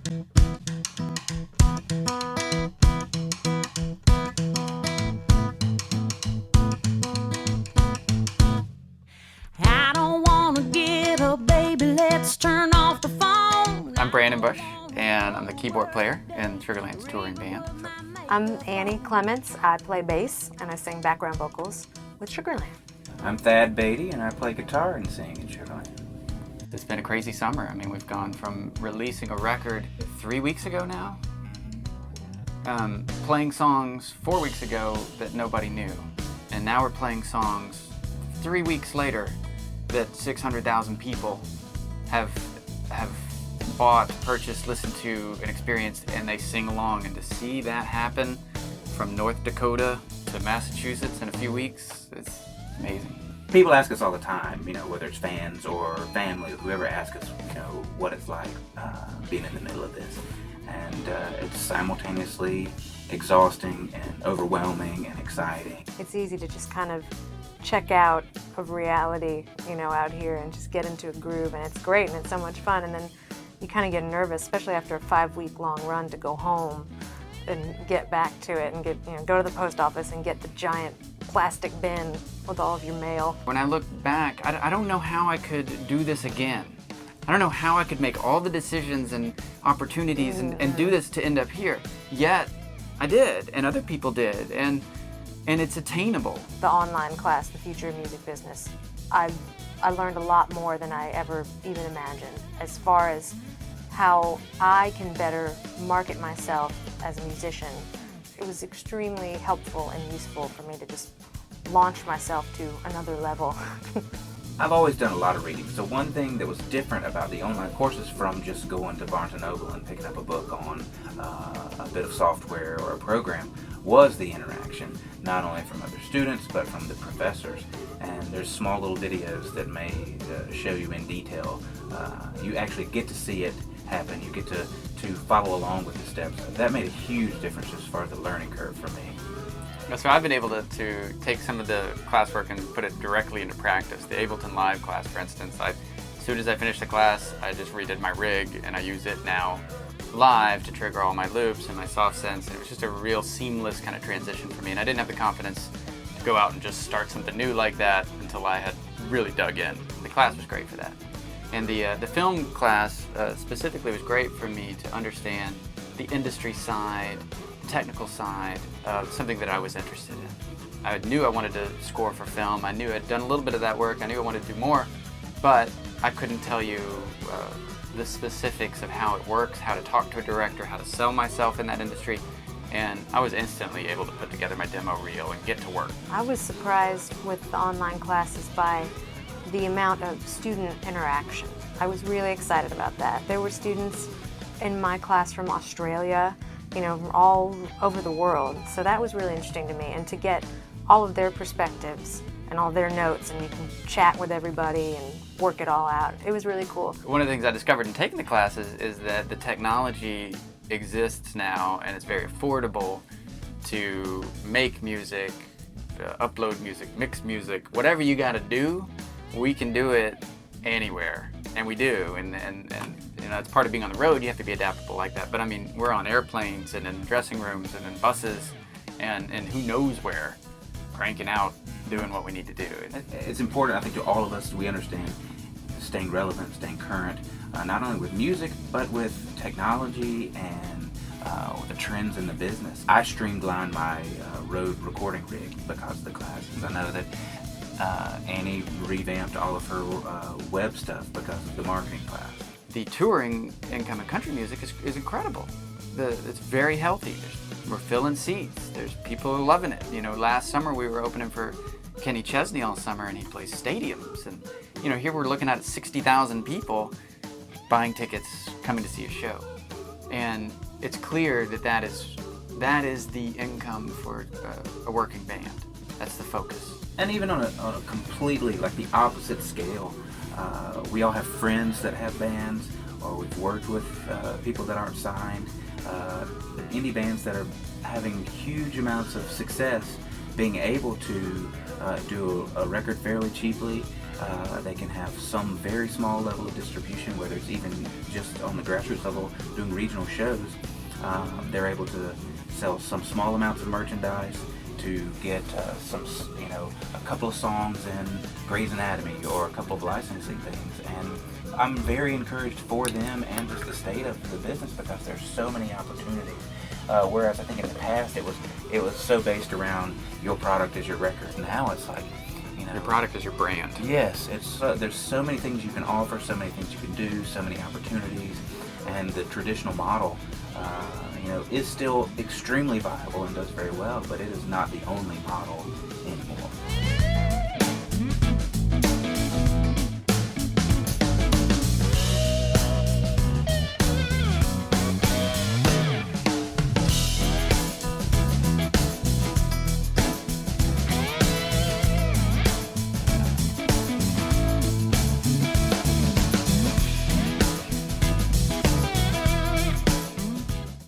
I don't wanna get up, baby, let's turn off the phone. I'm Brandon Bush, and I'm the keyboard player in Sugarland's touring band. I'm Annie Clements. I play bass and I sing background vocals with Sugarland. I'm Thad Beatty, and I play guitar and sing in Sugarland. It's been a crazy summer. I mean, we've gone from releasing a record 3 weeks ago now, playing songs 4 weeks ago that nobody knew, and now we're playing songs 3 weeks later that 600,000 people have bought, purchased, listened to, and experienced, and they sing along. And to see that happen from North Dakota to Massachusetts in a few weeks, it's amazing. People ask us all the time, whether it's fans or family, whoever asks us, what it's like being in the middle of this. And it's simultaneously exhausting and overwhelming and exciting. It's easy to just kind of check out of reality, out here and just get into a groove, and it's great and it's so much fun. And then you kind of get nervous, especially after a 5-week long run, to go home and get back to it and go to the post office and get the giant plastic bin with all of your mail. When I look back, I don't know how I could do this again. I don't know how I could make all the decisions and opportunities and do this to end up here. Yet, I did, and other people did, and it's attainable. The online class, The Future of Music Business, I learned a lot more than I ever even imagined, as far as how I can better market myself as a musician. It was extremely helpful and useful for me to just launch myself to another level. I've always done a lot of reading, so one thing that was different about the online courses from just going to Barnes & Noble and picking up a book on a bit of software or a program was the interaction, not only from other students but from the professors. And there's small little videos that may show you in detail. You actually get to see it happen. You get to follow along with the steps. That made a huge difference as far as the learning curve for me. So I've been able to take some of the classwork and put it directly into practice. The Ableton Live class, for instance, as soon as I finished the class, I just redid my rig, and I use it now live to trigger all my loops and my soft sense. And it was just a real seamless kind of transition for me, and I didn't have the confidence to go out and just start something new like that until I had really dug in. The class was great for that. And the film class specifically was great for me to understand the industry side, the technical side of something that I was interested in. I knew I wanted to score for film. I knew I'd done a little bit of that work. I knew I wanted to do more, but I couldn't tell you the specifics of how it works, how to talk to a director, how to sell myself in that industry. And I was instantly able to put together my demo reel and get to work. I was surprised with the online classes by the amount of student interaction. I was really excited about that. There were students in my class from Australia, from all over the world. So that was really interesting to me, and to get all of their perspectives and all their notes, and you can chat with everybody and work it all out. It was really cool. One of the things I discovered in taking the classes is that the technology exists now, and it's very affordable to make music, upload music, mix music, whatever you got to do, we can do it anywhere, and we do. And it's part of being on the road. You have to be adaptable like that. But I mean, we're on airplanes and in dressing rooms and in buses, and who knows where, cranking out, doing what we need to do. It's important, I think, to all of us, we understand staying relevant, staying current, not only with music, but with technology and the trends in the business. I streamlined my road recording rig because of the classes. I know that Annie revamped all of her web stuff because of the marketing class. The touring income in country music is incredible. It's very healthy. We're filling seats. There's people who are loving it. Last summer we were opening for Kenny Chesney all summer, and he plays stadiums. And here we're looking at 60,000 people buying tickets, coming to see a show. And it's clear that is the income for a working band. That's the focus. And even on a completely, like, the opposite scale, we all have friends that have bands, or we've worked with people that aren't signed, indie bands that are having huge amounts of success, being able to do a record fairly cheaply They can have some very small level of distribution, whether it's even just on the grassroots level doing regional shows. They're able to sell some small amounts of merchandise to get a couple of songs in Grey's Anatomy or a couple of licensing things. And I'm very encouraged for them and just the state of the business because there's so many opportunities. Whereas I think in the past it was so based around your product is your record. Now it's like, Your product is your brand. yes, it's there's so many things you can offer, so many things you can do, so many opportunities, and the traditional model, is still extremely viable and does very well, but it is not the only model anymore.